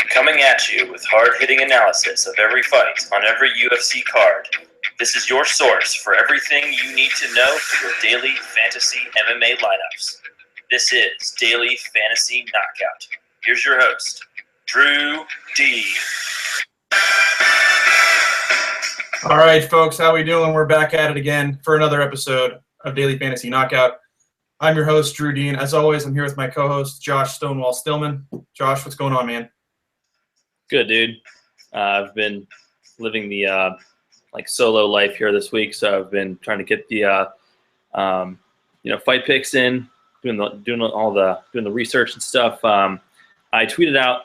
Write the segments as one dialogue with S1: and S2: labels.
S1: Coming at you with hard-hitting analysis of every fight on every UFC card, this is your source for everything you need to know for your daily fantasy MMA lineups. This is Daily Fantasy Knockout. Here's your host, Drew D.
S2: All right, folks, how we doing? We're back at it again for another episode of Daily Fantasy Knockout. I'm your host, Drew Dean. As always, I'm here with my co-host, Josh Stonewall Stillman. Josh, what's going on, man?
S3: Good, dude. I've been living the solo life here this week, so I've been trying to get the fight picks in, doing the research and stuff. I tweeted out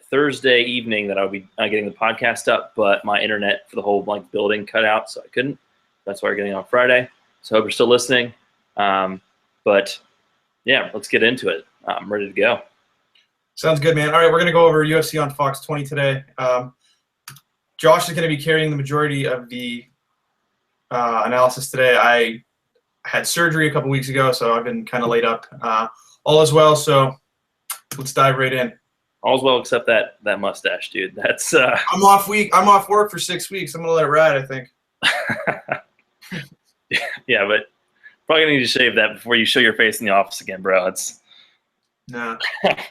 S3: Thursday evening that I would be getting the podcast up, but my internet for the whole building cut out, so I couldn't. That's why we're getting it on Friday. So I hope you're still listening. But yeah, let's get into it. I'm ready to go.
S2: Sounds good, man. All right, we're going to go over UFC on Fox 20 today. Josh is going to be carrying the majority of the analysis today. I had surgery a couple weeks ago, so I've been kind of laid up. All is well, so let's dive right in.
S3: All's well except that mustache, dude. That's
S2: I'm off work for 6 weeks. I'm going to let it ride, I think.
S3: Yeah, but probably going to need to shave that before you show your face in the office again, bro. It's
S2: nah.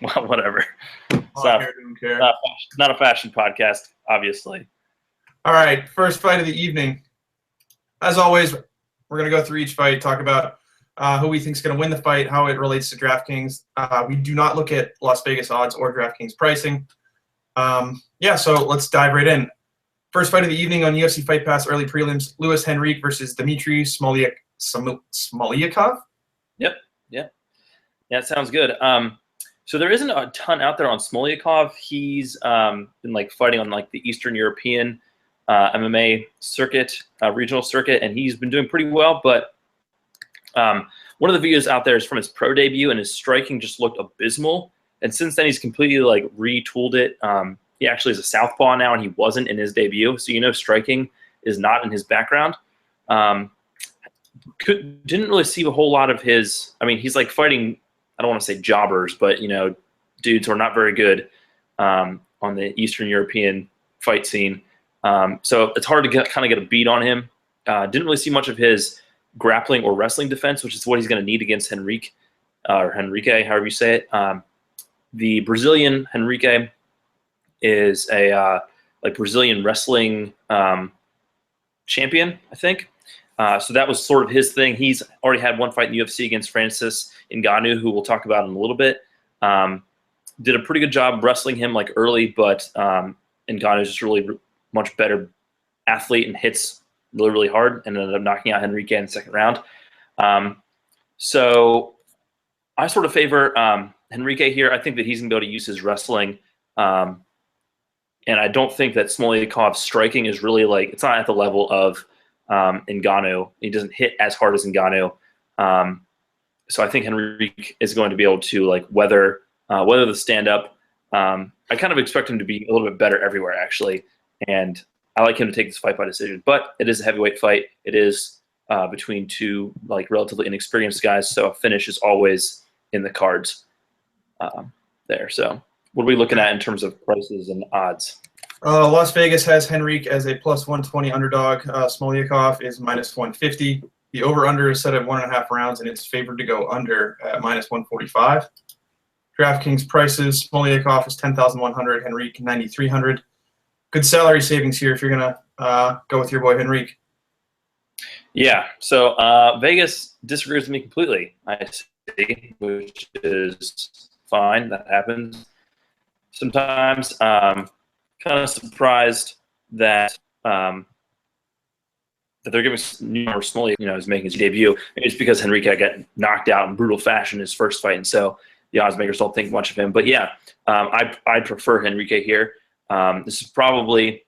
S3: Well, whatever. It's not a fashion podcast, obviously.
S2: All right, first fight of the evening. As always, we're going to go through each fight, talk about who we think is going to win the fight, how it relates to DraftKings. We do not look at Las Vegas odds or DraftKings pricing. So let's dive right in. First fight of the evening on UFC Fight Pass early prelims, Luis Henrique versus Dmitry Smolyakov.
S3: Yep. Yeah, it sounds good. So there isn't a ton out there on Smolyakov. He's been fighting on the Eastern European MMA circuit, regional circuit, and he's been doing pretty well. But one of the videos out there is from his pro debut, and his striking just looked abysmal. And since then, he's completely retooled it. He actually is a southpaw now, and he wasn't in his debut. So striking is not in his background. Didn't really see a whole lot of his. I mean, he's fighting. I don't want to say jobbers, but dudes who are not very good on the Eastern European fight scene. So it's hard to get a beat on him. Didn't really see much of his grappling or wrestling defense, which is what he's going to need against Henrique, however you say it. The Brazilian Henrique is a Brazilian wrestling champion, I think. So that was sort of his thing. He's already had one fight in the UFC against Francis Ngannou, who we'll talk about in a little bit. Did a pretty good job wrestling him early, but Ngannou is just really much better athlete and hits really, really hard, and ended up knocking out Henrique in the second round. So I sort of favor Henrique here. I think that he's going to be able to use his wrestling. And I don't think that Smolyakov's striking is really it's not at the level of Ngannou. He doesn't hit as hard as Ngannou. So I think Henrique is going to be able to weather the stand-up. I kind of expect him to be a little bit better everywhere, actually. And I like him to take this fight by decision. But it is a heavyweight fight. It is between two relatively inexperienced guys, so a finish is always in the cards there. So what are we looking at in terms of prices and odds?
S2: Las Vegas has Henrique as a plus 120 underdog. Smolyakov is minus 150. The over-under is set at 1.5 rounds, and it's favored to go under at minus 145. DraftKings prices, Smolyakov is 10,100, Henrique 9,300. Good salary savings here if you're going to go with your boy Henrique.
S3: Yeah, so Vegas disagrees with me completely, I see, which is fine. That happens sometimes. Kind of surprised that that they're giving Smolly, is making his debut. Maybe it's because Henrique got knocked out in brutal fashion in his first fight, and so the odds makers don't think much of him. But yeah, I prefer Henrique here. This is probably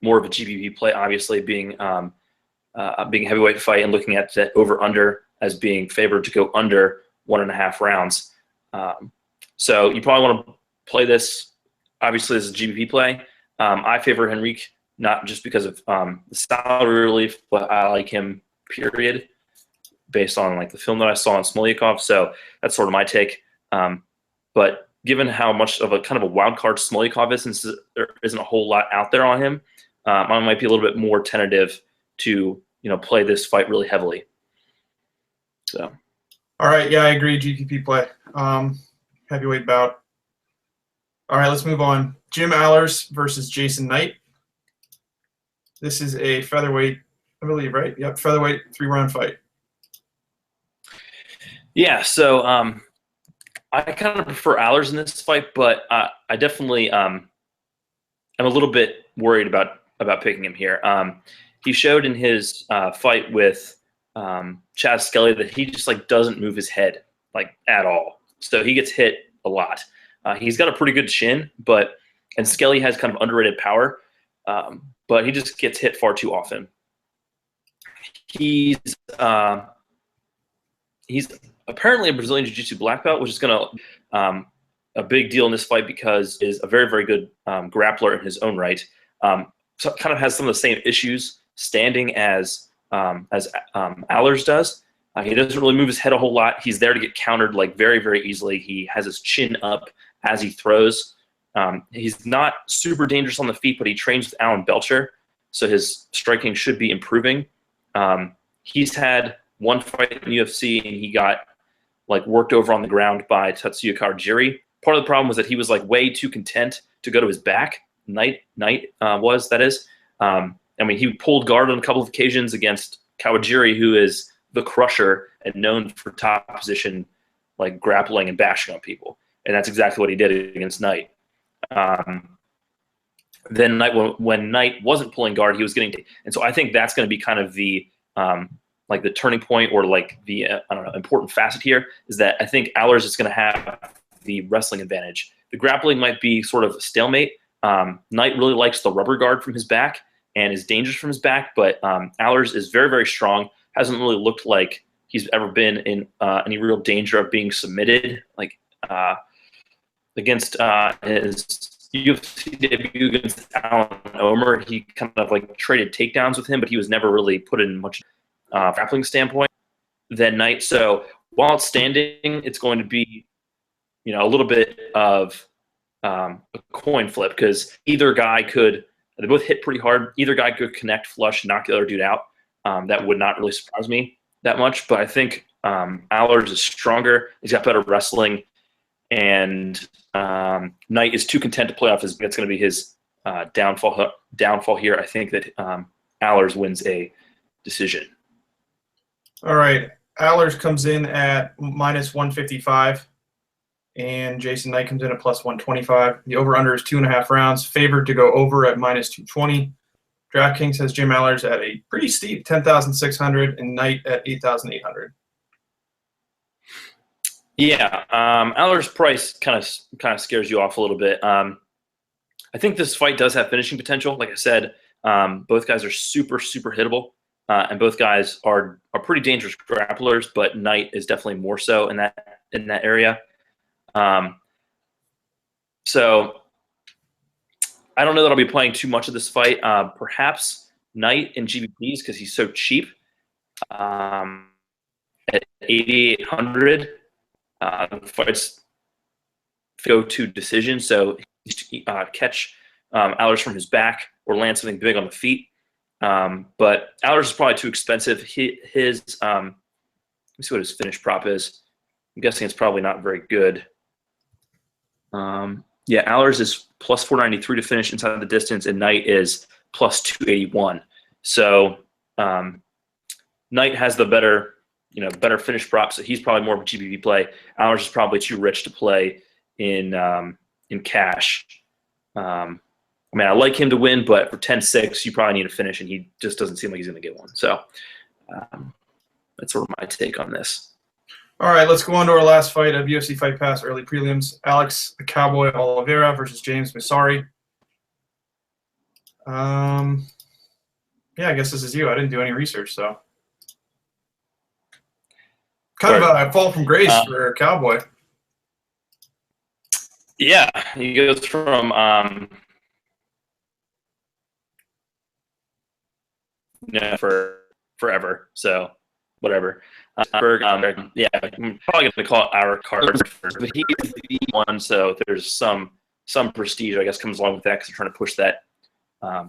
S3: more of a GPP play, obviously being a heavyweight fight and looking at the over/under as being favored to go under 1.5 rounds. So you probably want to play this. Obviously, this is a GPP play. I favor Henrique, not just because of the salary relief, but I like him, period, based on the film that I saw on Smolyakov. So that's sort of my take. But given how much of a kind of a wild card Smolyakov is, since there isn't a whole lot out there on him, I might be a little bit more tentative to play this fight really heavily. So.
S2: All right, yeah, I agree. GPP play. Heavyweight bout. All right, let's move on. Jim Allers versus Jason Knight. This is a featherweight, I believe, right? Yep, featherweight 3-round fight.
S3: Yeah, so I kind of prefer Allers in this fight, but I definitely I'm a little bit worried about picking him here. He showed in his fight with Chad Skelly that he just doesn't move his head at all. So he gets hit a lot. He's got a pretty good chin, and Skelly has kind of underrated power, but he just gets hit far too often. He's apparently a Brazilian Jiu-Jitsu black belt, which is going to a big deal in this fight because he is a very, very good grappler in his own right. So kind of has some of the same issues standing as Allers does. He doesn't really move his head a whole lot. He's there to get countered very, very easily. He has his chin up as he throws. He's not super dangerous on the feet, but he trains with Alan Belcher, so his striking should be improving. He's had one fight in the UFC, and he got worked over on the ground by Tatsuya Kawajiri. Part of the problem was that he was way too content to go to his back. Knight was, that is. I mean, he pulled guard on a couple of occasions against Kawajiri, who is the crusher and known for top position, grappling and bashing on people. And that's exactly what he did against Knight. Then when Knight wasn't pulling guard, he was getting – and so I think that's going to be kind of the the turning point, or the important facet here, is that I think Allers is going to have the wrestling advantage. The grappling might be sort of a stalemate. Knight really likes the rubber guard from his back and is dangerous from his back, but Allers is very, very strong. Hasn't really looked like he's ever been in any real danger of being submitted. Against his UFC debut against Alan Omer, he kind of traded takedowns with him, but he was never really put in much grappling standpoint than Knight. So while it's standing, it's going to be a little bit of a coin flip, because either guy could – they both hit pretty hard. Either guy could connect, flush, knock the other dude out. That would not really surprise me that much. But I think Allers is stronger. He's got better wrestling. And Knight is too content to play off his – that's going to be his downfall here. I think that Allers wins a decision.
S2: All right. Allers comes in at -155. And Jason Knight comes in at +125. The over-under is 2.5 rounds. Favored to go over at -220. DraftKings has Jim Allers at a pretty steep 10,600 and Knight at 8,800.
S3: Yeah, Allers' price kind of scares you off a little bit. I think this fight does have finishing potential. Like I said, both guys are super, super hittable, and both guys are pretty dangerous grapplers. But Knight is definitely more so in that area. So I don't know that I'll be playing too much of this fight. Perhaps Knight in GBPs because he's so cheap. At 8,800, fights go to decision. So catch Allers from his back or land something big on the feet. But Allers is probably too expensive. His let me see what his finish prop is. I'm guessing it's probably not very good. Yeah, Allers is +493 to finish inside the distance, and Knight is +281. So Knight has the better finish prop, so he's probably more of a GPP play. Allers is probably too rich to play in cash. I mean, I like him to win, but for 10-6, you probably need a finish, and he just doesn't seem like he's going to get one. So that's sort of my take on this.
S2: All right, let's go on to our last fight of UFC Fight Pass early prelims. Alex the Cowboy Oliveira versus James Massari. Yeah, I guess this is you. I didn't do any research, so. Kind of a fall from grace for Cowboy.
S3: Yeah, he goes from for forever, so whatever. Yeah, I'm probably going to call it our card. But he is the one, so there's some prestige, I guess, comes along with that because they're trying to push that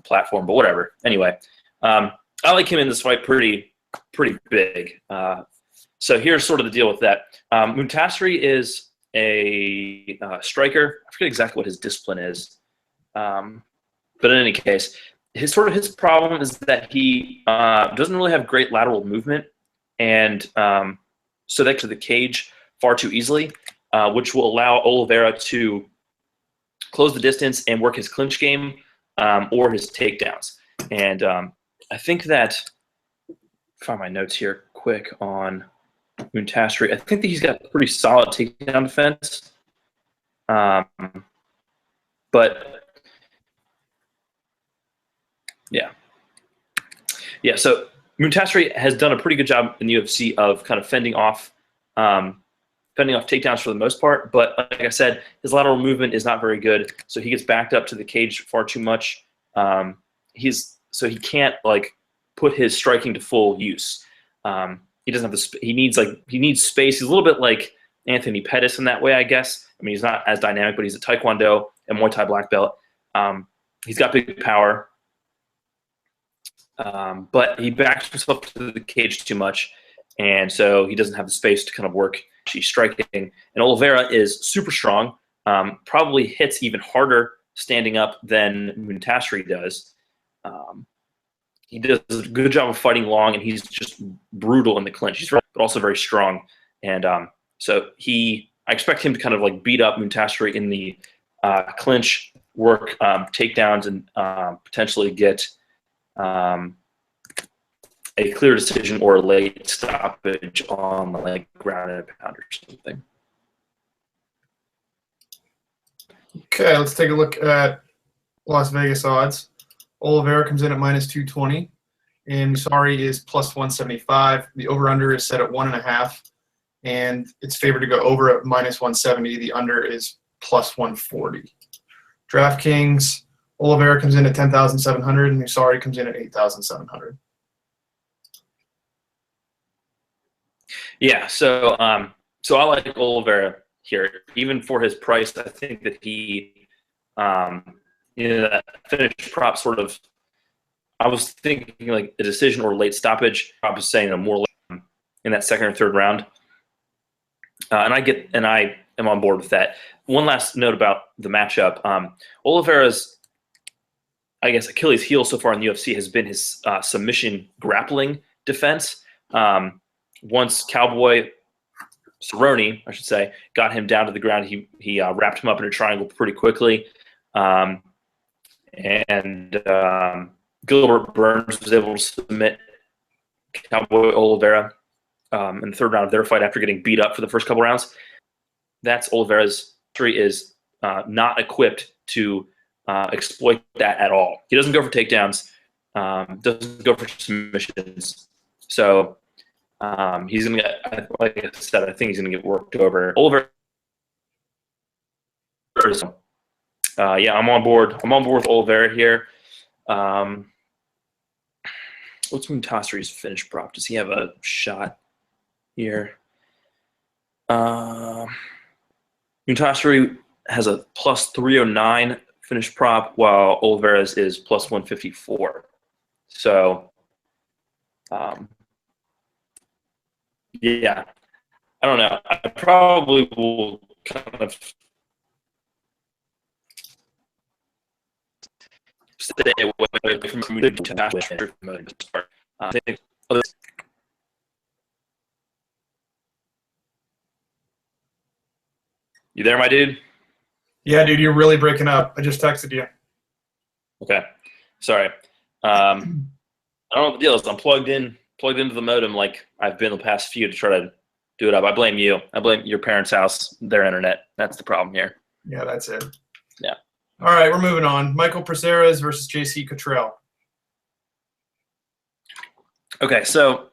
S3: platform. But whatever. Anyway, I like him in this fight pretty big. So here's sort of the deal with that. Muntasri is a striker. I forget exactly what his discipline is. But in any case, his problem is that he doesn't really have great lateral movement, and so that to the cage far too easily, which will allow Oliveira to close the distance and work his clinch game or his takedowns. And I think that, find my notes here quick on Muntasri. I think that he's got pretty solid takedown defense, but yeah. So Muntasri has done a pretty good job in the UFC of kind of fending off takedowns for the most part. But like I said, his lateral movement is not very good, so he gets backed up to the cage far too much. He can't like put his striking to full use. He doesn't have he needs space. He's a little bit like Anthony Pettis in that way, I guess. I mean, he's not as dynamic, but he's a Taekwondo and Muay Thai black belt. He's got big power. But he backs himself to the cage too much, and so he doesn't have the space to kind of work actually striking. And Oliveira is super strong, probably hits even harder standing up than Muntasri does. He does a good job of fighting long, and he's just brutal in the clinch. He's but also very strong, and so I expect him to kind of like beat up Muntasri in the clinch, work takedowns, and potentially get a clear decision or a late stoppage on like ground and pound or something.
S2: Okay, let's take a look at Las Vegas odds. Oliveira comes in at -220, and Musari is +175. The over/under is set at 1.5, and it's favored to go over at -170. The under is +140. DraftKings, Oliveira comes in at 10,700, and Musari comes in at 8,700.
S3: Yeah, so I like Oliveira here, even for his price. I think that he, that finish prop sort of. I was thinking like a decision or late stoppage. I was saying more in that second or third round, and I am on board with that. One last note about the matchup: Oliveira's, I guess, Achilles' heel so far in the UFC has been his submission grappling defense. Once Cowboy Cerrone, I should say, got him down to the ground, he wrapped him up in a triangle pretty quickly. Gilbert Burns was able to submit Cowboy Oliveira in the third round of their fight after getting beat up for the first couple rounds. That's Oliveira's history is not equipped to exploit that at all. He doesn't go for takedowns, doesn't go for submissions. So he's going to get, like I said, I think he's going to get worked over. Oliveira, I'm on board. I'm on board with Oliveira here. What's Muntasri's finish prop? Does he have a shot here? Muntasri has a +309 finish prop, while Oliveira's is +154. So, yeah, I don't know. I probably will kind of stay away from Muntasri. You there, my dude?
S2: Yeah, dude, you're really breaking up. I just texted you.
S3: Okay, sorry. I don't know what the deal is. I'm plugged into the modem like I've been the past few to try to do it up. I blame you. I blame your parents' house, their internet. That's the problem here.
S2: Yeah, that's it.
S3: Yeah.
S2: All right, we're moving on. Michael Prazeres versus JC Cottrell. Okay,
S3: so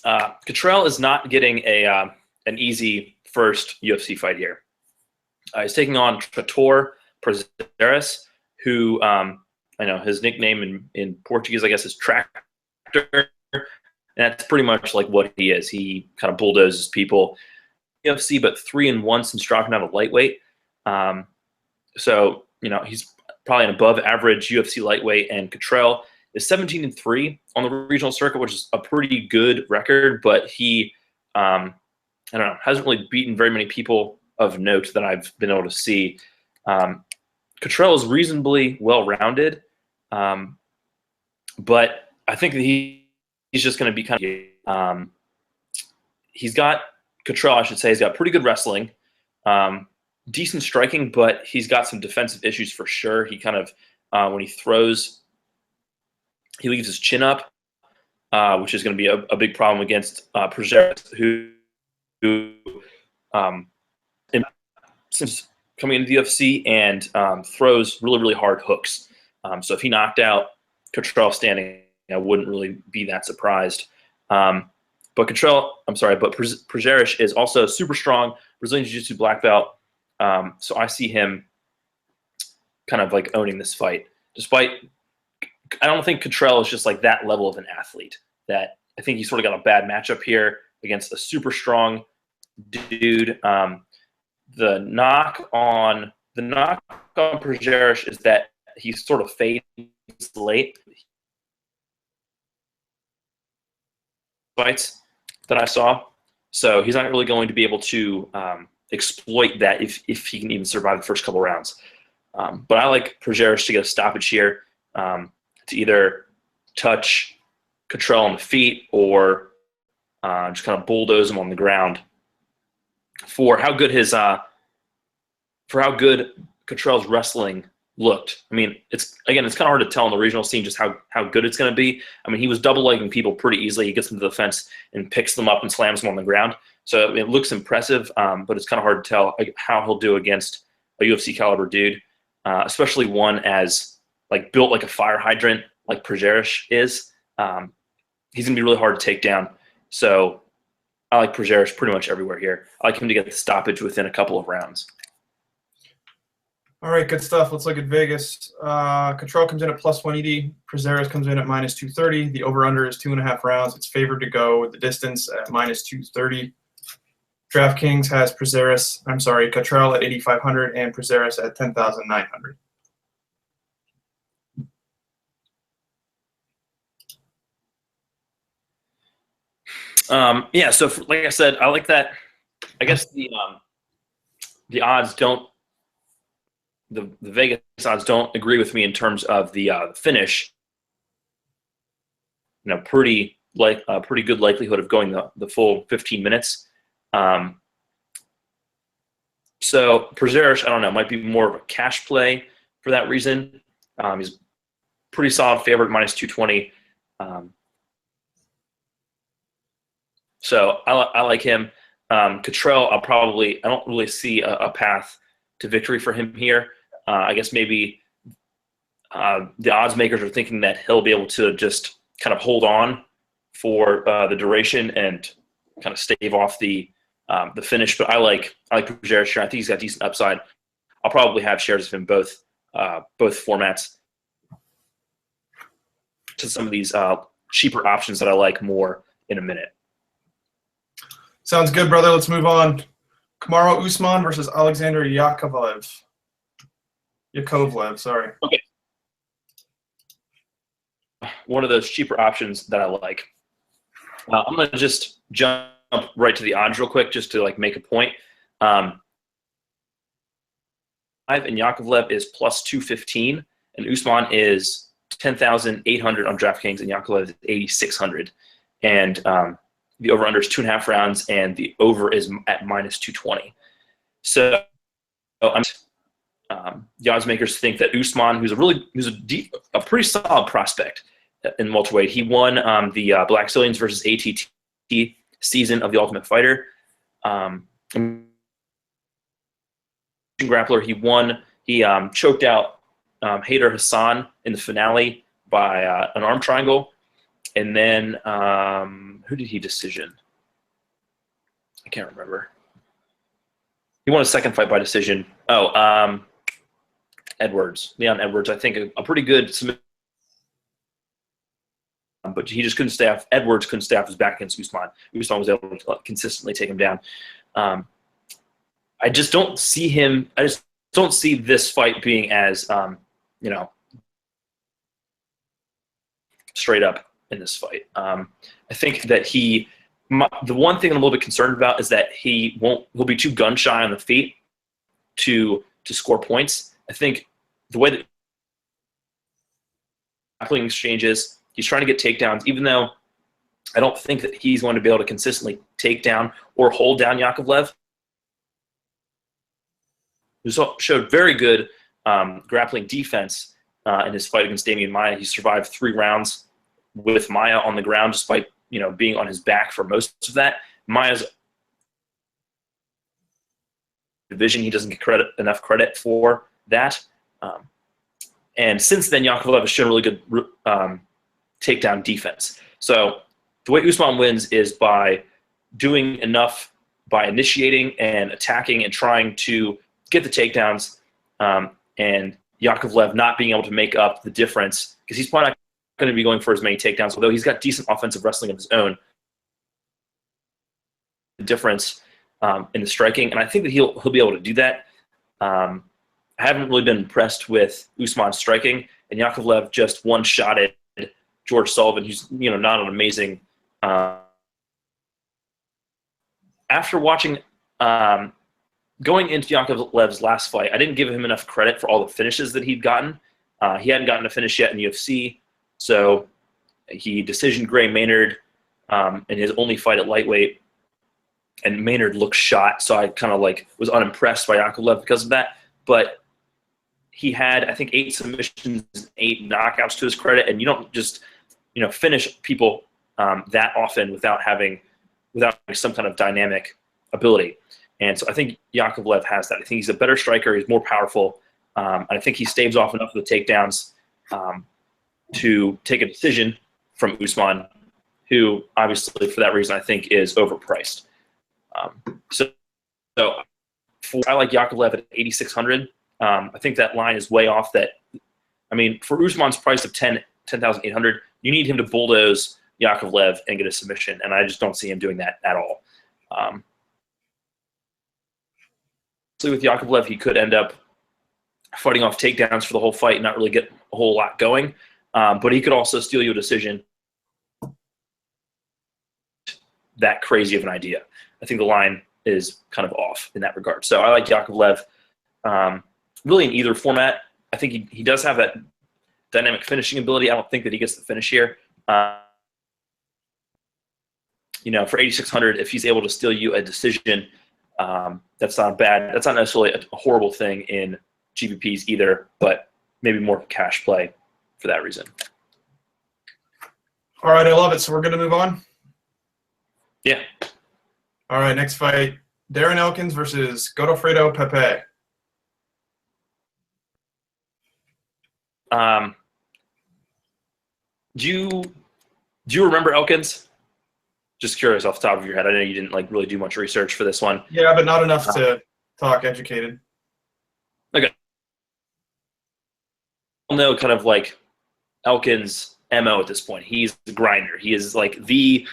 S3: Cottrell is not getting an easy first UFC fight here. He's taking on Trator Prazeres, who I know his nickname in Portuguese, I guess, is Tractor. And that's pretty much like what he is. He kind of bulldozes people. UFC, but 3-1 since dropping out of lightweight. So, he's probably an above average UFC lightweight, and Cottrell is 17-3 on the regional circuit, which is a pretty good record, but he, I don't know, hasn't really beaten very many people of note that I've been able to see. Cottrell is reasonably well-rounded, but I think that he's just going to be kind of Cottrell, I should say, has got pretty good wrestling, decent striking, but he's got some defensive issues for sure. He kind of, when he throws, he leaves his chin up, which is going to be a big problem against Projeris, who since coming into the UFC and throws really, really hard hooks. So if he knocked out Cottrell standing, I wouldn't really be that surprised. But Projeris is also super strong, Brazilian Jiu-Jitsu black belt. So I see him kind of like owning this fight. Despite, I don't think Cottrell is just like that level of an athlete. That I think he's sort of got a bad matchup here against a super strong dude. The knock on Projeris is that he sort of fades late. Fights that I saw, so he's not really going to be able to exploit that if he can even survive the first couple rounds. But I like Projeris to get a stoppage here, to either touch Cottrell on the feet or just kind of bulldoze him on the ground. For how good Cottrell's wrestling looked. I mean, it's kind of hard to tell in the regional scene just how good it's going to be. I mean, he was double legging people pretty easily. He gets into the fence and picks them up and slams them on the ground. So it looks impressive, but it's kind of hard to tell how he'll do against a UFC caliber dude, especially one as like built like a fire hydrant like Projeris is. He's going to be really hard to take down. So I like Projeris pretty much everywhere here. I like him to get the stoppage within a couple of rounds.
S2: All right, good stuff. Let's look at Vegas. Cottrell comes in at +180. Projeris comes in at -230. The over-under is 2.5 rounds. It's favored to go with the distance at -230. DraftKings has Cottrell at 8,500 and Projeris at 10,900.
S3: Yeah, so like I said, I like that. I guess the odds don't. The Vegas odds don't agree with me in terms of the finish. Pretty good likelihood of going the full 15 minutes. So Projeris, I don't know, might be more of a cash play for that reason. He's pretty solid favorite, -220. So I like him. Cottrell, I don't really see a path to victory for him here. I guess maybe the odds makers are thinking that he'll be able to just kind of hold on for the duration and kind of stave off the finish. But I like Projeris here. I think he's got decent upside. I'll probably have shares of him both formats. To some of these cheaper options that I like more in a minute.
S2: Sounds good, brother. Let's move on. Kamaru Usman versus Alexander Yakovlev. Sorry.
S3: Okay. One of those cheaper options that I like. I'm going to just jump right to the odds real quick just to like make a point. And Yakovlev is +215, and Usman is 10,800 on DraftKings, and Yakovlev is 8,600. And the over/under is 2.5 rounds, and the over is at -220. So the odds makers think that Usman, who's a pretty solid prospect in welterweight, he won the Black Zillions versus ATT season of the Ultimate Fighter. Grappler, he choked out Haider Hassan in the finale by an arm triangle. And then who did he decision? I can't remember. He won a second fight by decision. Leon Edwards. I think a pretty good submission but he just couldn't stay off. Edwards couldn't stay off his back against Usman. Usman was able to consistently take him down. I just don't see him. I just don't see this fight being as straight up in this fight. I think that the one thing I'm a little bit concerned about is that he'll be too gun shy on the feet to score points. I think the way that grappling exchanges, he's trying to get takedowns, even though I don't think that he's going to be able to consistently take down or hold down Yakovlev. He showed very good grappling defense in his fight against Damian Maia. He survived 3 rounds with Maia on the ground, despite being on his back for most of that. Maia's division, he doesn't get enough credit for that. And since then, Yakovlev has shown really good takedown defense. So the way Usman wins is by doing enough, by initiating and attacking and trying to get the takedowns, and Yakovlev not being able to make up the difference, because he's probably not going to be going for as many takedowns, although he's got decent offensive wrestling of his own. The difference in the striking, and I think that he'll be able to do that. I haven't really been impressed with Usman's striking, and Yakovlev just one-shotted George Sullivan, who's not an amazing. After watching, going into Yakovlev's last fight, I didn't give him enough credit for all the finishes that he'd gotten. He hadn't gotten a finish yet in UFC, so he decisioned Gray Maynard in his only fight at lightweight, and Maynard looked shot, so I kind of was unimpressed by Yakovlev because of that. But he had, I think, 8 submissions, 8 knockouts to his credit, and you don't just finish people that often without having some kind of dynamic ability. And so I think Yakovlev has that. I think he's a better striker. He's more powerful. And I think he staves off enough of the takedowns to take a decision from Usman, who obviously for that reason I think is overpriced. So I like Yakovlev at 8,600. I think that line is way off. For Usman's price of 10,800, you need him to bulldoze Yakovlev and get a submission, and I just don't see him doing that at all. With Yakovlev, he could end up fighting off takedowns for the whole fight and not really get a whole lot going. But he could also steal you a decision. That crazy of an idea. I think the line is kind of off in that regard. So I like Yakovlev really in either format. I think he does have that dynamic finishing ability. I don't think that he gets the finish here. For 8,600, if he's able to steal you a decision, that's not bad. That's not necessarily a horrible thing in GPPs either, but maybe more cash play for that reason.
S2: All right, I love it. So we're going to move on?
S3: Yeah.
S2: All right, next fight, Darren Elkins versus Godofredo Pepe.
S3: Do you remember Elkins? Just curious off the top of your head. I know you didn't really do much research for this one.
S2: Yeah, but not enough to talk educated.
S3: Okay. I'll know kind of Elkins' MO at this point. He's the grinder. He is the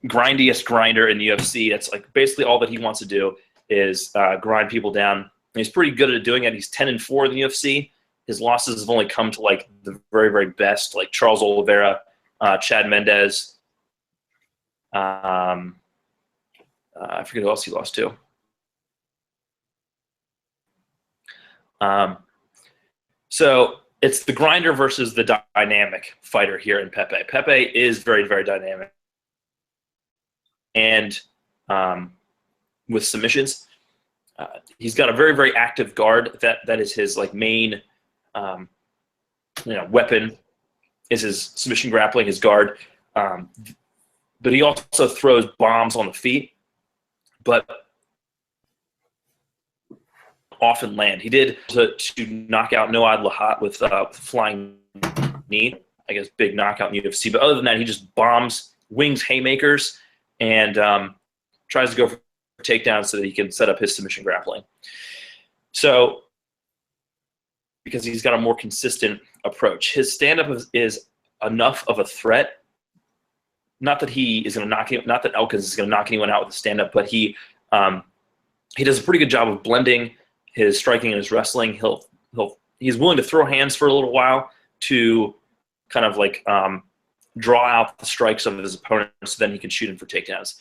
S3: grindiest grinder in the UFC. That's basically all that he wants to do is grind people down. And he's pretty good at doing it. He's 10-4 in the UFC. His losses have only come to the very, very best, like Charles Oliveira, Chad Mendez. I forget who else he lost to. So it's the grinder versus the dynamic fighter here in Pepe. Pepe is very, very dynamic. And with submissions, he's got a very, very active guard. That is his main weapon is his submission grappling, his guard. But he also throws bombs on the feet, but often land. He did to knock out Noad Lahat with flying knee, I guess big knockout in the UFC. But other than that, he just bombs, wings haymakers, and tries to go for takedowns so that he can set up his submission grappling. So because he's got a more consistent approach. His stand-up is enough of a threat. Not that he is going to not that Elkins is going to knock anyone out with a stand-up, but he does a pretty good job of blending his striking and his wrestling. He's willing to throw hands for a little while to kind of like draw out the strikes of his opponent, so then he can shoot him for takedowns.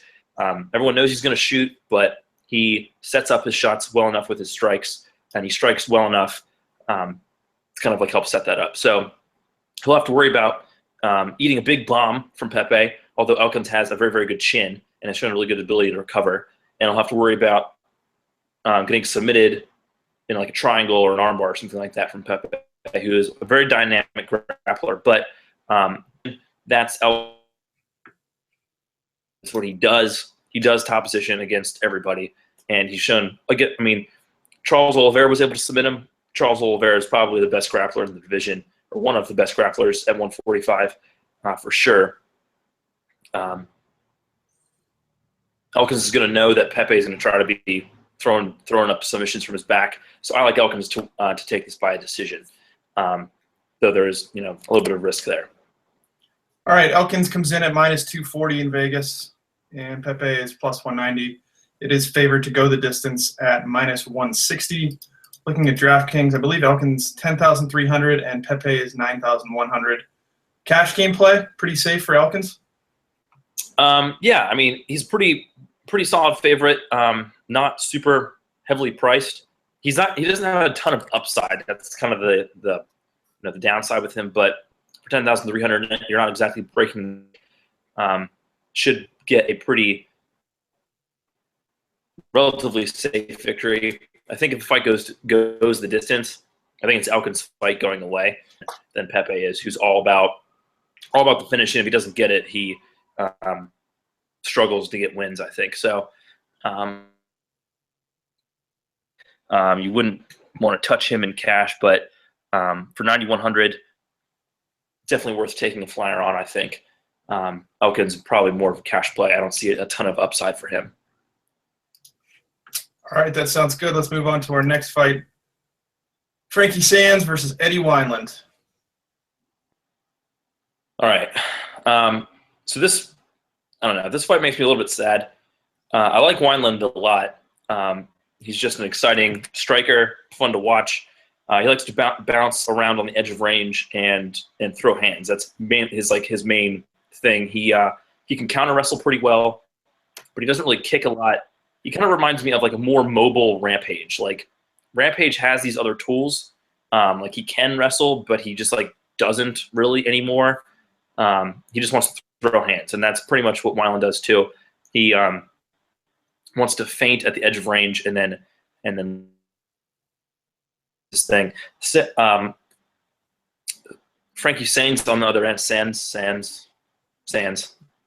S3: Everyone knows he's going to shoot, but he sets up his shots well enough with his strikes, and he strikes well enough to kind of like help set that up. So he'll have to worry about eating a big bomb from Pepe, although Elkins has a very, very good chin and has shown a really good ability to recover. And he'll have to worry about getting submitted in like a triangle or an armbar or something like that from Pepe, who is a very dynamic grappler. But that's what he does. He does top position against everybody, and he's shown. I mean, Charles Oliveira was able to submit him. Charles Oliveira is probably the best grappler in the division, or one of the best grapplers at 145 for sure. Elkins is going to know that Pepe is going to try to be throwing up submissions from his back. So I like Elkins to take this by a decision, though there is a little bit of risk there.
S2: All right, Elkins comes in at -240 in Vegas, and Pepe is +190. It is favored to go the distance at -160. Looking at DraftKings, I believe Elkins 10,300 and Pepe is 9,100. Cash game play, pretty safe for Elkins.
S3: Yeah, I mean he's pretty solid favorite. Not super heavily priced. He doesn't have a ton of upside. That's kind of the downside with him. But for 10,300, you're not exactly breaking. Should get a pretty relatively safe victory. I think if the fight goes the distance, I think it's Elkins' fight going away than Pepe is, who's all about the finish. And if he doesn't get it, he struggles to get wins, I think. So you wouldn't want to touch him in cash, but for 9,100, definitely worth taking a flyer on, I think. Elkins is probably more of a cash play. I don't see a ton of upside for him.
S2: All right, that sounds good. Let's move on to our next fight. Frankie Sands versus Eddie Wineland.
S3: All right. So this fight makes me a little bit sad. I like Wineland a lot. He's just an exciting striker, fun to watch. He likes to bounce around on the edge of range and throw hands. That's his main thing. He can counter wrestle pretty well, but he doesn't really kick a lot. He kind of reminds me of like a more mobile Rampage. Like Rampage has these other tools. Like he can wrestle, but he just like doesn't really anymore. He just wants to throw hands, and that's pretty much what Wineland does too. He wants to feint at the edge of range and then this thing. Frankie Sands on the other end, Sands,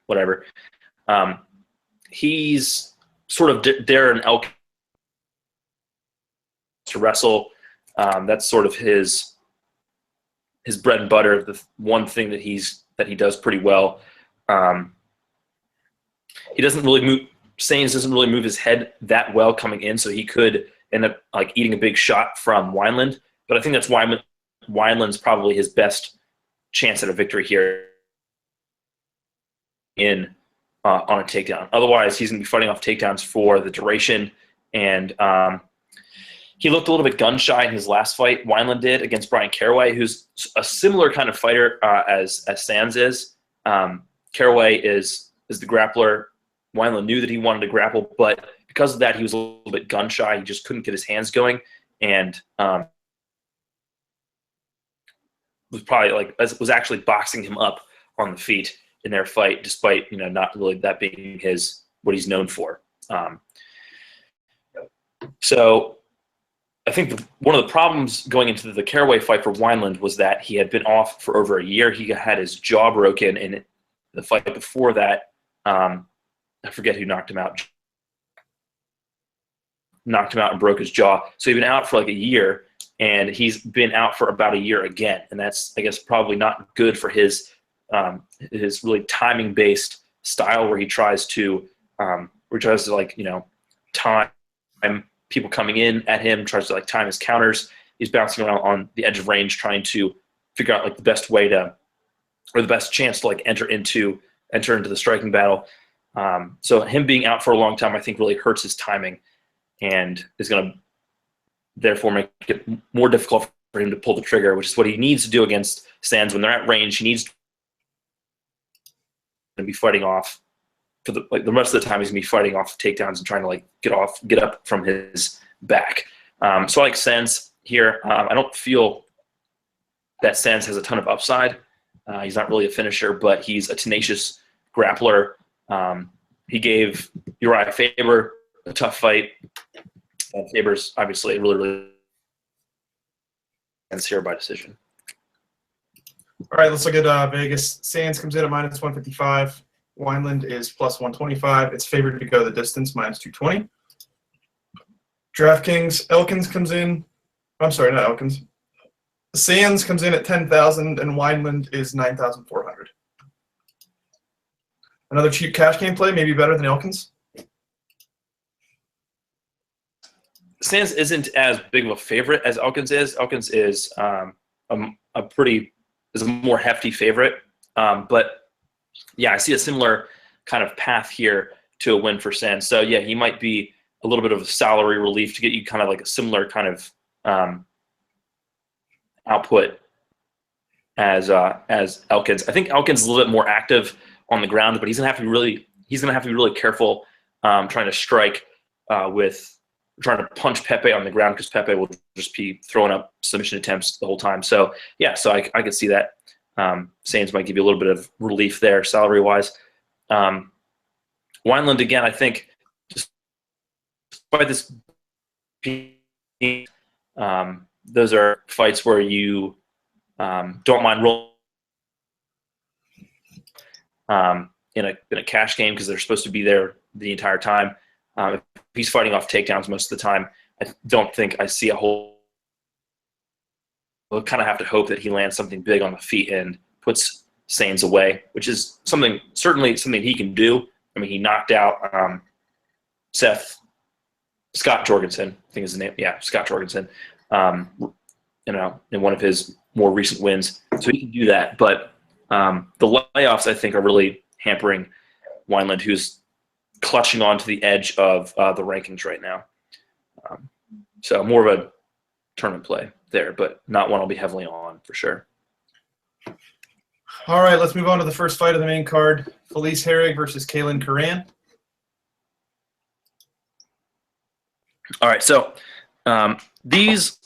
S3: whatever. He's sort of Darren Elkins to wrestle. That's sort of his bread and butter. The one thing that he does pretty well. He doesn't really move. Sands doesn't really move his head that well coming in, so he could end up like eating a big shot from Wineland. But I think that's why Wineland's probably his best chance at a victory here on a takedown. Otherwise, he's going to be fighting off takedowns for the duration. And he looked a little bit gun-shy in his last fight. Wineland did against Brian Caraway, who's a similar kind of fighter as Sands is. Caraway is the grappler. Wineland knew that he wanted to grapple, but because of that, he was a little bit gun-shy. He just couldn't get his hands going, and was actually boxing him up on the feet in their fight, despite not really that being what he's known for. So I think one of the problems going into the Caraway fight for Wineland was that he had been off for over a year. He had his jaw broken in the fight before that. I forget who knocked him out. Knocked him out and broke his jaw. So he'd been out for like a year, and he's been out for about a year again. And that's, I guess, probably not good for his really timing-based style, where he tries to time people coming in at him, tries to time his counters. He's bouncing around on the edge of range, trying to figure out the best way to or the best chance to like enter into the striking battle. So him being out for a long time, I think, really hurts his timing, and is going to therefore make it more difficult for him to pull the trigger, which is what he needs to do against Sands when they're at range. He needs to be fighting off for the rest of the time. He's gonna be fighting off takedowns and trying to like get up from his back. So I like Sands here. I don't feel that Sands has a ton of upside. He's not really a finisher, but he's a tenacious grappler. He gave Uriah Faber a tough fight. Faber's obviously really ends here by decision.
S2: All right, let's look at Vegas. Sands comes in at -155. Wineland is +125. It's favored to go the distance, -220. DraftKings, Elkins comes in. I'm sorry, not Elkins. Sands comes in at 10,000, and Wineland is 9,400. Another cheap cash game play, maybe better than Elkins.
S3: Sands isn't as big of a favorite as Elkins is. Elkins is a more hefty favorite, but yeah, I see a similar kind of path here to a win for Sands. So yeah, he might be a little bit of a salary relief to get you kind of like a similar kind of output as Elkins. I think Elkins is a little bit more active on the ground, but he's gonna have to be really careful trying to strike trying to punch Pepe on the ground, because Pepe will just be throwing up submission attempts the whole time. So yeah, so I could see that. Sands might give you a little bit of relief there, salary-wise. Wineland, again, I think, just by this, those are fights where you don't mind rolling in a cash game, because they're supposed to be there the entire time. If he's fighting off takedowns most of the time, I don't think I see a whole. We'll kind of have to hope that he lands something big on the feet and puts Sands away, which is certainly something he can do. I mean, he knocked out Scott Jorgensen, I think is his name. Yeah, Scott Jorgensen. In one of his more recent wins, so he can do that. But the layoffs, I think, are really hampering Wineland, who's clutching onto the edge of the rankings right now. So more of a tournament play there, but not one I'll be heavily on for sure.
S2: All right, let's move on to the first fight of the main card. Felice Herrig versus Kaylin Curran.
S3: All right, so this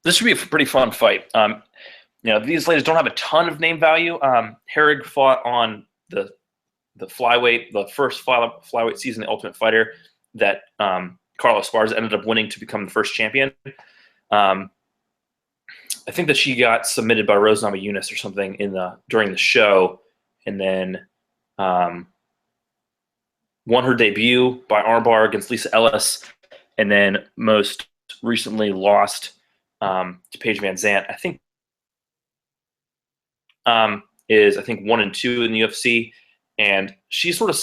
S3: should be a pretty fun fight. These ladies don't have a ton of name value. Herrig fought on the flyweight, the first flyweight season, The Ultimate Fighter, that Carlos Esparza ended up winning to become the first champion. I think that she got submitted by Rose Namajunas or something during the show, and then won her debut by armbar against Lisa Ellis, and then most recently lost to Paige Van Zandt. I think is 1-2 in the UFC, and she's sort of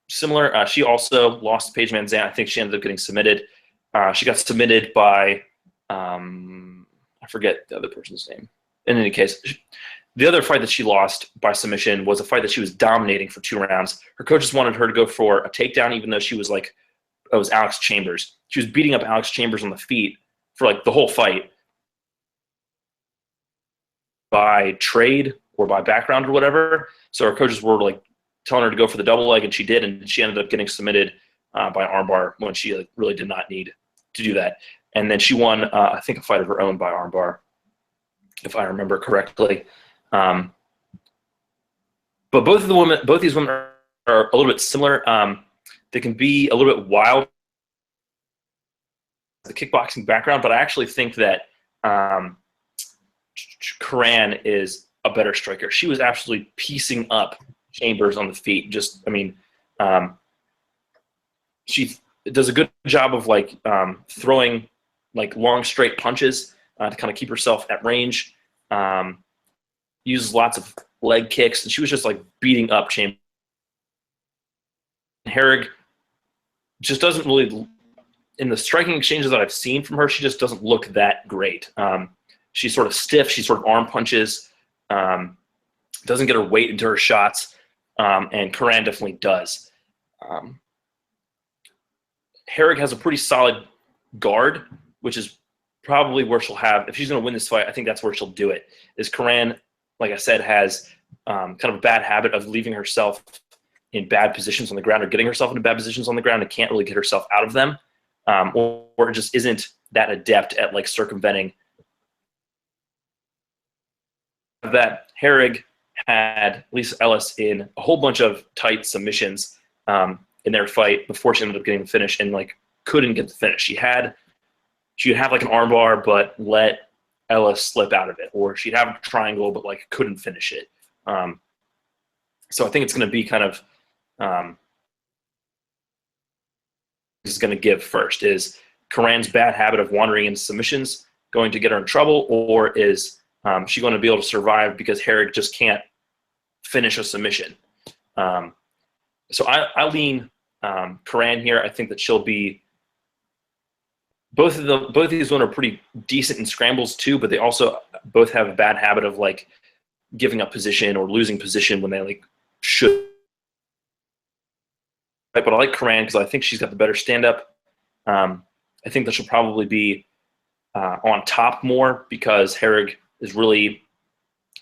S3: similar. She also lost to Paige Van Zandt. I think she ended up getting submitted. She got submitted by I forget the other person's name. In any case, the other fight that she lost by submission was a fight that she was dominating for 2 rounds. Her coaches wanted her to go for a takedown, even though she was it was Alex Chambers. She was beating up Alex Chambers on the feet for the whole fight by trade or by background or whatever. So her coaches were telling her to go for the double leg, and she did, and she ended up getting submitted by armbar when she really did not need to do that. And then she won, I think, a fight of her own by armbar, if I remember correctly. But both these women are a little bit similar. They can be a little bit wild, the kickboxing background, but I actually think that Curran is a better striker. She was absolutely piecing up Chambers on the feet. She does a good job of throwing long straight punches to kind of keep herself at range. Uses lots of leg kicks, and she was just beating up Chambers. Herrig just doesn't really, in the striking exchanges that I've seen from her, she just doesn't look that great. She's sort of stiff. She sort of arm punches. doesn't get her weight into her shots, and Karan definitely does. Herrig has a pretty solid guard, which is probably where she'll have, if she's going to win this fight, I think that's where she'll do it. Is Karan, like I said, has kind of a bad habit of leaving herself in bad positions on the ground or getting herself into bad positions on the ground and can't really get herself out of them, or just isn't that adept at like circumventing that. Herrig had Lisa Ellis in a whole bunch of tight submissions in their fight before she ended up getting the finish, and like couldn't get the finish. She'd have like an armbar but let Ellis slip out of it, or she'd have a triangle but like couldn't finish it. So I think it's going to be kind of is going to give first. Is Karan's bad habit of wandering into submissions going to get her in trouble, or is she going to be able to survive because Herrig just can't finish a submission? So I lean Karan here. I think that she'll be. Both of these women are pretty decent in scrambles too, but they also both have a bad habit of like giving up position or losing position when they like should. But I like Karan because I think she's got the better stand-up. I think that she'll probably be on top more because Herrig is really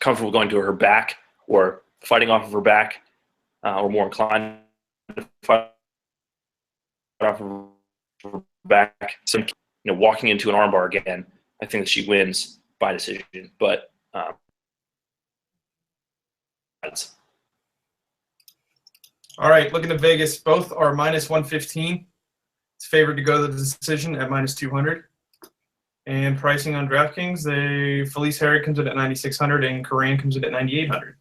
S3: comfortable going to her back or fighting off of her back, or more inclined to fight off of her back. So, walking into an armbar again, I think that she wins by decision. But
S2: all right, looking at Vegas, both are minus 115. It's favored to go to the decision at minus 200. And pricing on DraftKings, Felice Herrig comes in at 9,600 and Karan comes in at 9,800.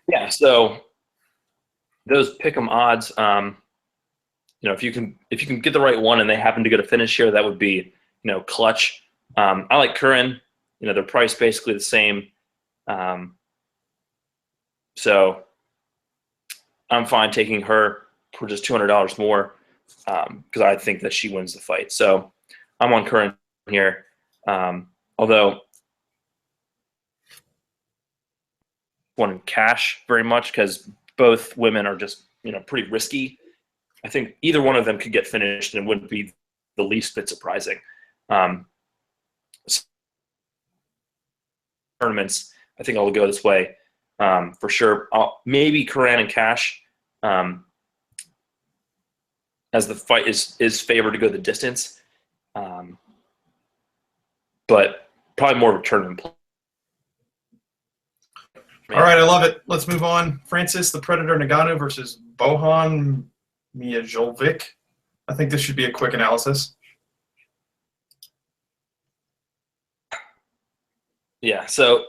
S3: Yeah, so those pick'em odds, if you can get the right one and they happen to get a finish here, that would be, clutch. I like Karan. They're priced basically the same. So I'm fine taking her for just $200 more because I think that she wins the fight. So I'm on Karan here. Although one in cash very much because both women are just, pretty risky. I think either one of them could get finished and it wouldn't be the least bit surprising. Tournaments, I think I'll go this way for sure. Maybe Karan and cash as the fight is favored to go the distance. But probably more of a tournament play.
S2: All right, I love it. Let's move on. Francis the Predator Ngannou versus Bohan Mijatovic. I think this should be a quick analysis.
S3: Yeah, so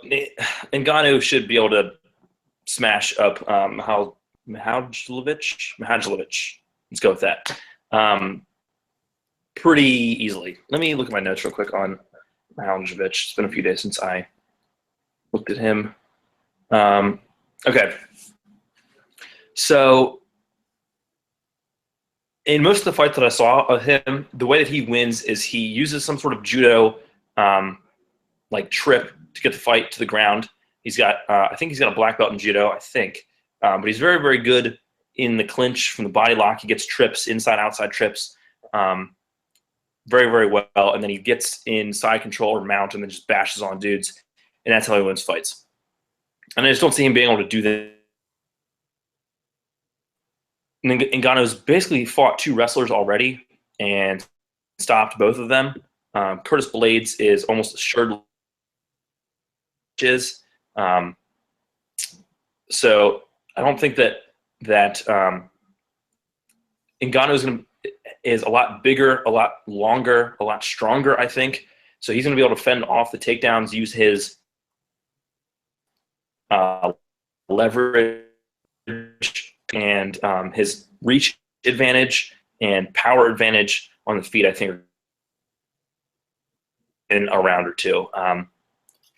S3: Ngannou should be able to smash up Mijatovic. Let's go with that. Pretty easily. Let me look at my notes real quick on Mijatovic. It's been a few days since I looked at him. Okay. So in most of the fights that I saw of him, the way that he wins is he uses some sort of judo like trip to get the fight to the ground. He's got, I think he's got a black belt in judo, I think. But he's very, very good in the clinch from the body lock. He gets trips, inside, outside trips, very, very well. And then he gets in side control or mount and then just bashes on dudes. And that's how he wins fights. And I just don't see him being able to do that. Ngannou's basically fought two wrestlers already and stopped both of them. Curtis Blades is almost assured. So I don't think that Ngannou is a lot bigger, a lot longer, a lot stronger, I think. So he's going to be able to fend off the takedowns, use his leverage and his reach advantage and power advantage on the feet, I think, in a round or two.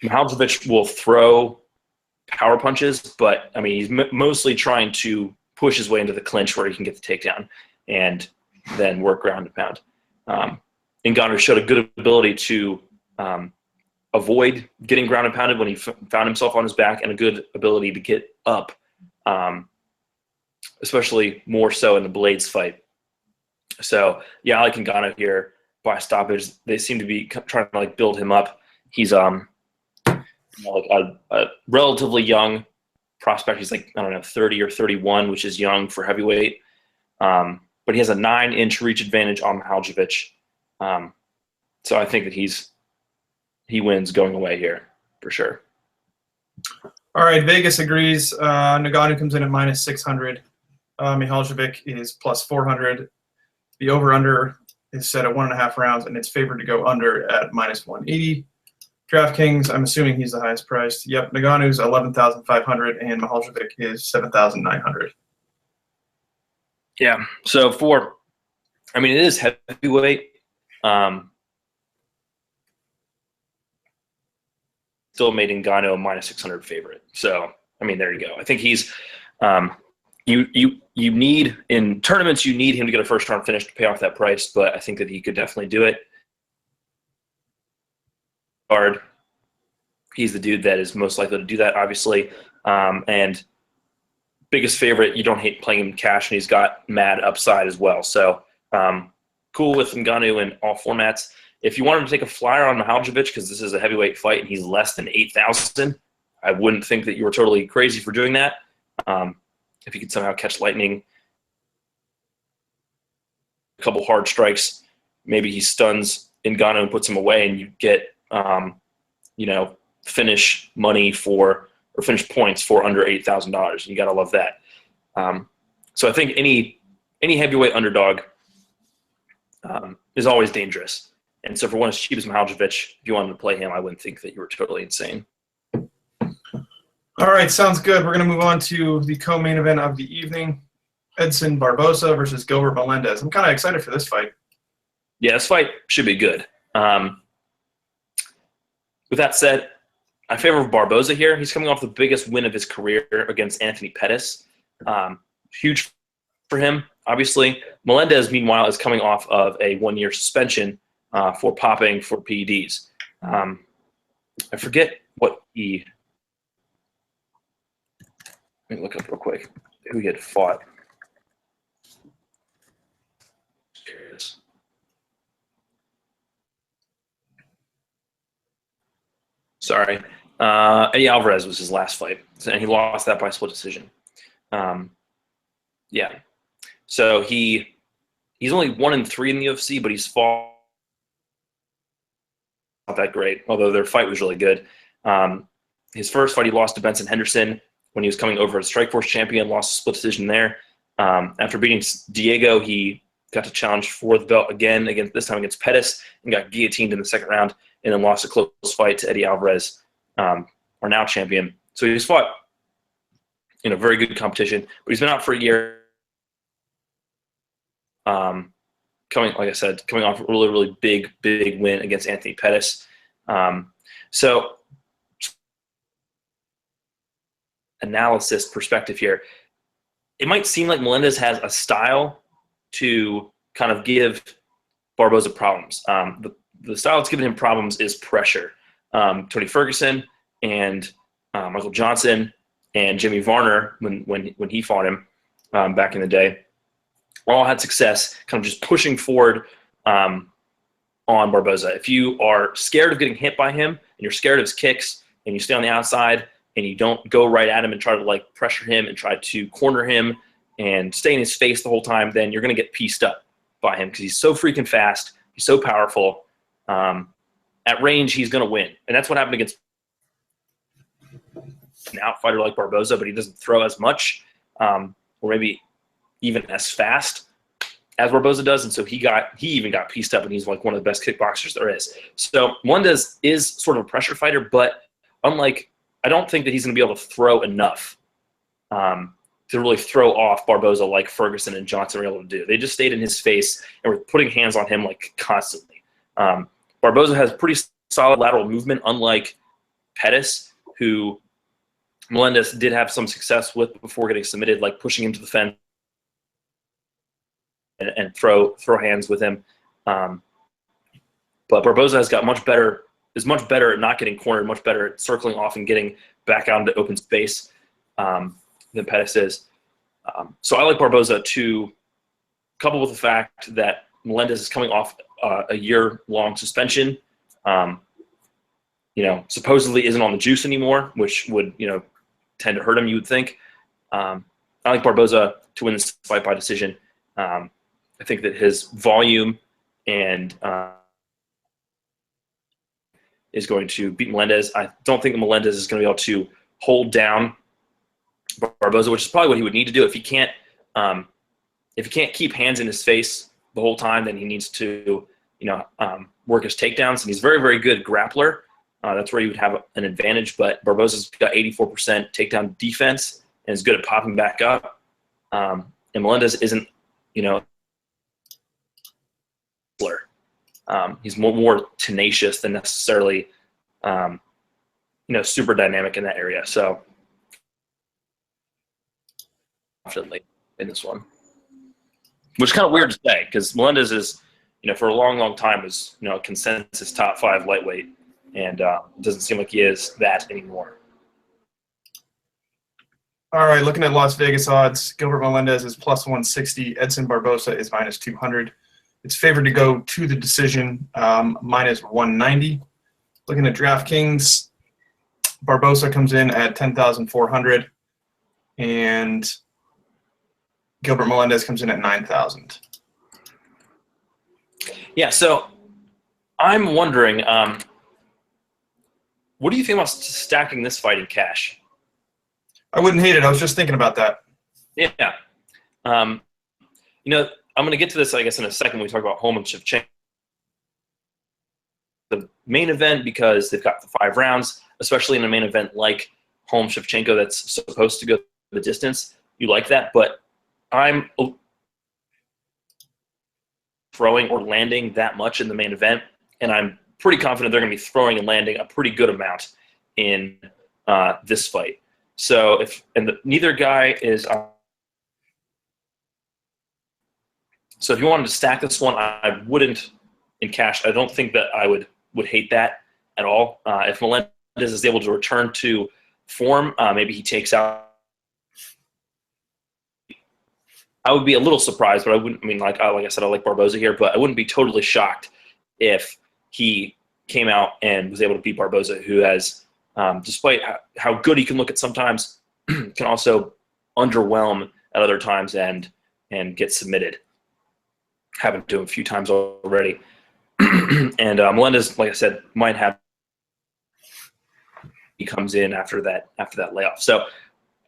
S3: Mijatovic will throw power punches, but I mean, he's mostly trying to push his way into the clinch where he can get the takedown and then work ground and pound. Ngannou showed a good ability to avoid getting ground and pounded when he found himself on his back, and a good ability to get up, especially more so in the Blades fight. So, yeah, I like Ngannou here by stoppage. They seem to be trying to like build him up. He's like a relatively young prospect. He's like, I don't know, 30 or 31, which is young for heavyweight. But he has a 9-inch reach advantage on Mihaljevic. So I think that he wins going away here for sure.
S2: All right, Vegas agrees. Ngannou comes in at -600. Mihaljevic is +400. The over/under is set at 1.5 rounds, and it's favored to go under at -180. DraftKings, I'm assuming he's the highest priced. Yep, Ngannou's 11,500, and Mihaljevic is 7,900.
S3: Yeah. So it is heavyweight. Still made Ngannou a -600 favorite. So, I mean, there you go. I think he's you need in tournaments, you need him to get a first round finish to pay off that price, but I think that he could definitely do it. He's the dude that is most likely to do that, obviously. And biggest favorite, you don't hate playing him cash, and he's got mad upside as well. So cool with Ngannou in all formats. If you wanted to take a flyer on Mihaljevic, because this is a heavyweight fight and he's less than 8,000, I wouldn't think that you were totally crazy for doing that. If you could somehow catch lightning, a couple hard strikes, maybe he stuns Ngannou and puts him away, and you get finish money or finish points for under $8,000. You got to love that. So I think any heavyweight underdog is always dangerous. And so for one as cheap as Mihaljevic, if you wanted to play him, I wouldn't think that you were totally insane.
S2: All right, sounds good. We're going to move on to the co-main event of the evening, Edson Barboza versus Gilbert Melendez. I'm kind of excited for this fight.
S3: Yeah, this fight should be good. With that said, I favor Barboza here. He's coming off the biggest win of his career against Anthony Pettis. Huge for him, obviously. Melendez, meanwhile, is coming off of a 1-year suspension for popping for PEDs. I forget what he – let me look up real quick who he had fought. Curious. Sorry. Eddie Alvarez was his last fight, and he lost that by split decision. Yeah. So he's only 1-3 in the UFC, but he's fought not that great, although their fight was really good. His first fight, he lost to Benson Henderson when he was coming over as Strikeforce champion, lost a split decision there. After beating Diego, he got to challenge for the belt again, this time against Pettis, and got guillotined in the second round, and then lost a close fight to Eddie Alvarez, our now champion. So he's fought in a very good competition, but he's been out for a year. Coming off a really, really big win against Anthony Pettis. So analysis perspective here, it might seem like Melendez has a style to kind of give Barboza problems. The style that's given him problems is pressure. Tony Ferguson and Michael Johnson and Jimmy Varner, when he fought him back in the day, all had success kind of just pushing forward on Barboza. If you are scared of getting hit by him and you're scared of his kicks and you stay on the outside and you don't go right at him and try to like pressure him and try to corner him and stay in his face the whole time, then you're going to get pieced up by him because he's so freaking fast. He's so powerful. At range, he's going to win. And that's what happened against an outfighter like Barboza, but he doesn't throw as much or maybe even as fast as Barboza does. And so he even got pieced up, and he's like one of the best kickboxers there is. So Melendez is sort of a pressure fighter, but I don't think that he's going to be able to throw enough to really throw off Barboza like Ferguson and Johnson were able to do. They just stayed in his face and were putting hands on him like constantly. Barboza has pretty solid lateral movement, unlike Pettis, who Melendez did have some success with before getting submitted, like pushing him to the fence and throw hands with him. But Barboza has got much better is much better at not getting cornered, much better at circling off and getting back out into open space than Pettis is. So I like Barboza to couple with the fact that Melendez is coming off a year-long suspension. Supposedly isn't on the juice anymore, which would, tend to hurt him, you would think. I like Barboza to win this fight by decision. I think that his volume and is going to beat Melendez. I don't think Melendez is going to be able to hold down Barboza, which is probably what he would need to do. If he can't keep hands in his face the whole time, then he needs to, work his takedowns. And he's very, very good grappler. That's where he would have an advantage. But Barboza's got 84% takedown defense and is good at popping back up. And Melendez isn't, he's more tenacious than necessarily, super dynamic in that area. So, definitely in this one, which is kind of weird to say because Melendez is, for a long, long time was, a consensus top 5 lightweight, and it doesn't seem like he is that anymore.
S2: All right, looking at Las Vegas odds, Gilbert Melendez is plus 160. Edson Barboza is minus 200. It's favored to go to the decision, minus 190. Looking at DraftKings, Barboza comes in at 10,400, and Gilbert Melendez comes in at 9,000.
S3: Yeah, so I'm wondering, what do you think about stacking this fight in cash?
S2: I wouldn't hate it. I was just thinking about that.
S3: Yeah. I'm going to get to this, I guess, in a second when we talk about Holm and Shevchenko. The main event, because they've got the 5 rounds, especially in a main event like Holm Shevchenko that's supposed to go the distance. You like that, but I'm throwing or landing that much in the main event, and I'm pretty confident they're going to be throwing and landing a pretty good amount in this fight. So neither guy is. So if you wanted to stack this one, I wouldn't in cash. I don't think that I would hate that at all. If Melendez is able to return to form, maybe he takes out. I would be a little surprised, but I wouldn't. I mean, like I said, I like Barboza here, but I wouldn't be totally shocked if he came out and was able to beat Barboza, who has, despite how good he can look at sometimes, can also underwhelm at other times and get submitted. Happened to him a few times already. And Melendez, like I said, might have. He comes in after that layoff. So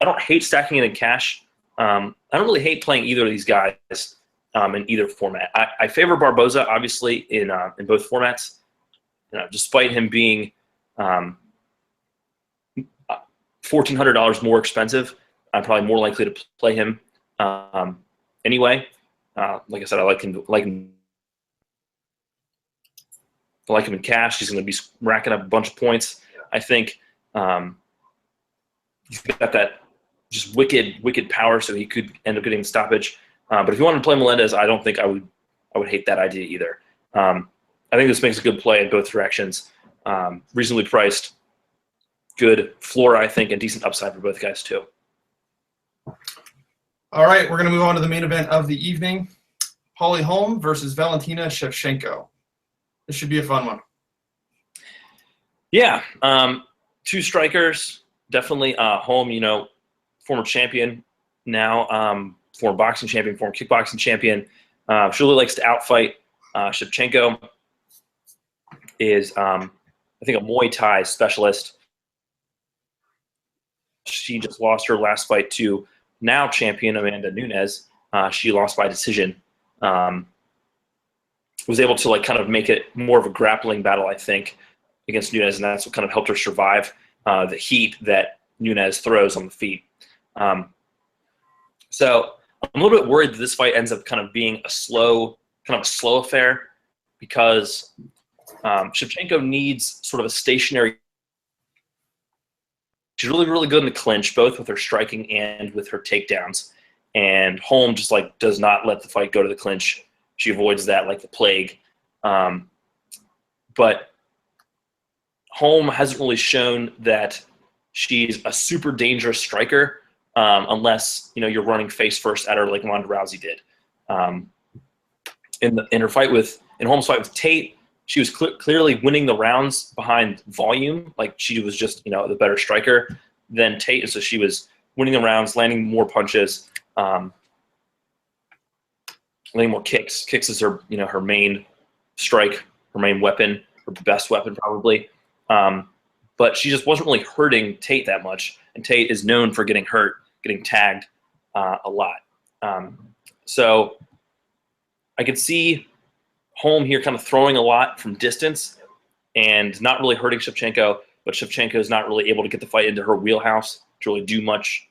S3: I don't hate stacking it in cash. I don't really hate playing either of these guys in either format. I favor Barboza, obviously, in both formats. Despite him being $1,400 more expensive, I'm probably more likely to play him anyway. Like I said, I like him in cash. He's going to be racking up a bunch of points. I think he's got that just wicked power, so he could end up getting stoppage. But if you wanted to play Melendez, I don't think I would hate that idea either. I think this makes a good play in both directions. Reasonably priced, good floor, I think, and decent upside for both guys too.
S2: All right, we're going to move on to the main event of the evening. Holm versus Valentina Shevchenko. This should be a fun one.
S3: Yeah, 2 strikers, definitely. Holm, former champion now, former boxing champion, former kickboxing champion. She really likes to outfight. Shevchenko is, I think, a Muay Thai specialist. She just lost her last fight to now champion Amanda Nunes. She lost by decision. Was able to kind of make it more of a grappling battle, I think, against Nunes, and that's what kind of helped her survive the heat that Nunes throws on the feet. So I'm a little bit worried that this fight ends up kind of being a slow affair because Shevchenko needs sort of a stationary. She's really, really good in the clinch, both with her striking and with her takedowns. And Holm just does not let the fight go to the clinch. She avoids that like the plague. But Holm hasn't really shown that she's a super dangerous striker unless you're running face first at her like Ronda Rousey did. In Holm's fight with Tate, she was clearly winning the rounds behind volume. Like she was just the better striker than Tate, and so she was winning the rounds, landing more punches, landing more kicks. Kicks is her her main strike, her main weapon, her best weapon probably. But she just wasn't really hurting Tate that much, and Tate is known for getting hurt, getting tagged a lot. So I could see Holm here kind of throwing a lot from distance and not really hurting Shevchenko, but Shevchenko is not really able to get the fight into her wheelhouse to really do much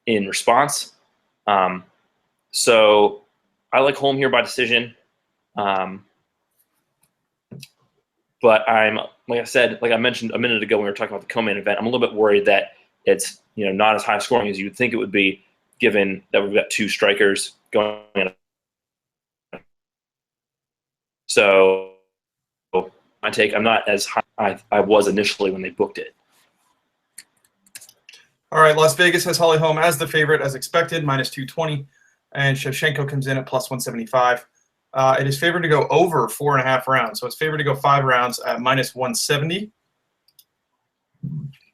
S3: in response. So I like Holm here by decision. But like I mentioned a minute ago when we were talking about the co-main event, I'm a little bit worried that it's not as high scoring as you would think it would be, given that we've got two strikers going in. So my take, I'm not as high I was initially when they booked it.
S2: All right, Las Vegas has Holly Holm as the favorite, as expected, -220, and Shevchenko comes in at +175. It is favored to go over 4.5 rounds, so it's favored to go 5 rounds at -170.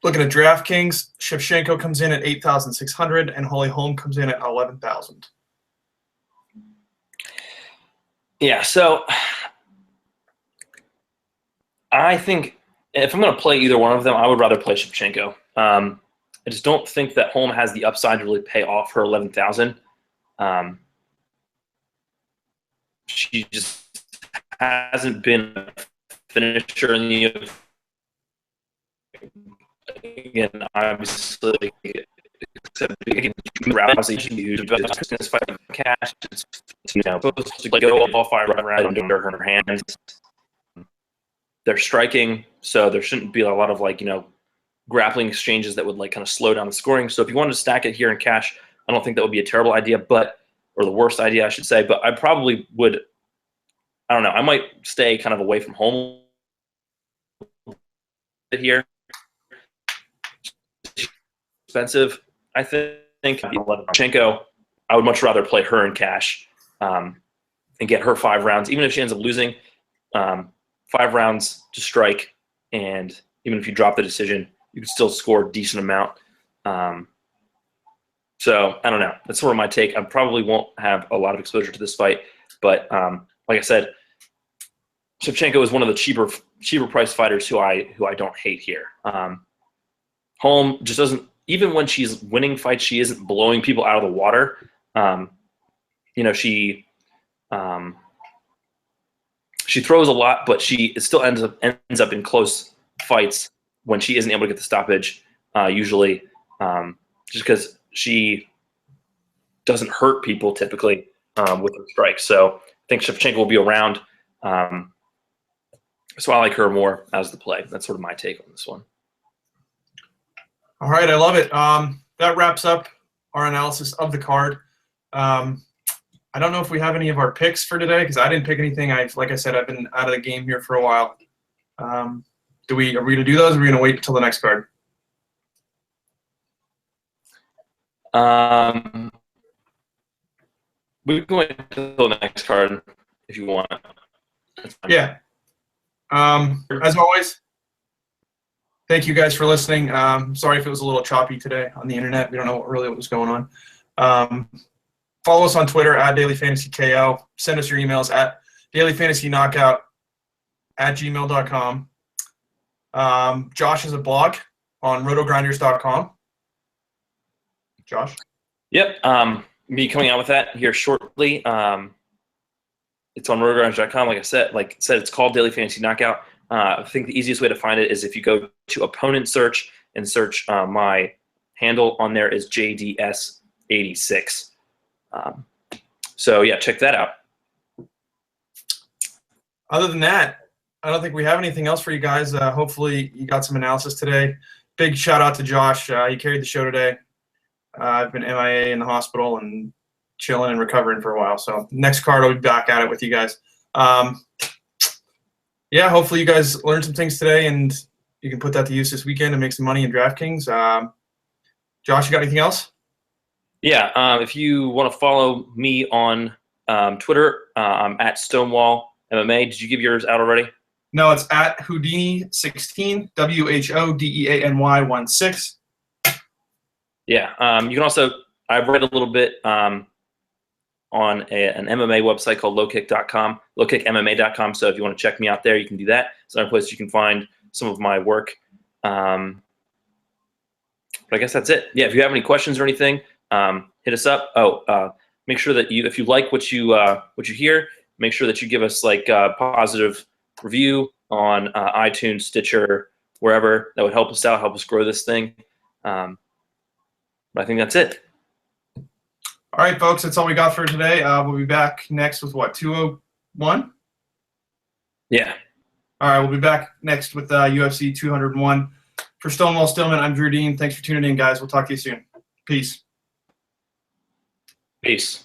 S2: Looking at DraftKings, Shevchenko comes in at 8,600, and Holly Holm comes in at 11,000.
S3: Yeah, so I think if I'm going to play either one of them, I would rather play Shevchenko. I just don't think that Holm has the upside to really pay off her 11,000. She just hasn't been a finisher in the UFC. Again, obviously, except Rousey, she this fight cash. It's supposed to go all 5 rounds under her hands. They're striking, so there shouldn't be a lot of grappling exchanges that would kind of slow down the scoring. So if you wanted to stack it here in cash, I don't think that would be a terrible idea, or the worst idea, I should say. But I probably would. I don't know. I might stay kind of away from Holm here. Expensive, I think. Shevchenko, I would much rather play her in cash and get her 5 rounds, even if she ends up losing. 5 rounds to strike, and even if you drop the decision, you can still score a decent amount. So I don't know. That's sort of my take. I probably won't have a lot of exposure to this fight, but like I said, Shevchenko is one of the cheaper priced fighters who I don't hate here. Holm just doesn't, even when she's winning fights, she isn't blowing people out of the water. She throws a lot, but it still ends up in close fights when she isn't able to get the stoppage. Usually, just because she doesn't hurt people typically with her strikes. So I think Shevchenko will be around. So I like her more as the play. That's sort of my take on this one.
S2: All right, I love it. That wraps up our analysis of the card. I don't know if we have any of our picks for today because I didn't pick anything. Like I said, I've been out of the game here for a while. Are we going to do those, or are we going to wait until the next card?
S3: We can wait until the next card if you want.
S2: Yeah. As always, thank you guys for listening. Sorry if it was a little choppy today on the internet. We don't know what was going on. Follow us on Twitter at DailyFantasyKO. Send us your emails at dailyfantasyknockout@gmail.com. Josh has a blog on rotogrinders.com. Josh?
S3: Yep. Be coming out with that here shortly. It's on rotogrinders.com. Like I said, it's called Daily Fantasy Knockout. I think the easiest way to find it is if you go to opponent search and search my handle on there is JDS86. So yeah, check that out.
S2: Other than that, I don't think we have anything else for you guys. Hopefully you got some analysis today. Big shout out to Josh. He carried the show today. I've been MIA in the hospital and chilling and recovering for a while. So next card, I'll be back at it with you guys. Yeah, hopefully you guys learned some things today, and you can put that to use this weekend and make some money in DraftKings. Josh, you got anything else?
S3: Yeah, if you want to follow me on Twitter, I'm at Stonewall MMA. Did you give yours out already?
S2: No, it's at Houdini16, WHODEANY16.
S3: Yeah, you can also, I've read a little bit on an MMA website called lowkick.com, lowkickmma.com. So if you want to check me out there, you can do that. It's another place you can find some of my work. But I guess that's it. Yeah, if you have any questions or anything, hit us up. Make sure that if you like what you hear, make sure that you give us like a positive review on iTunes, Stitcher, wherever. That would help us out, help us grow this thing. But I think that's it.
S2: All right, folks, that's all we got for today. We'll be back next with what, 201?
S3: Yeah.
S2: All right, we'll be back next with UFC 201. For Stonewall Stillman, I'm Drew Dean. Thanks for tuning in, guys. We'll talk to you soon. Peace.
S3: Peace.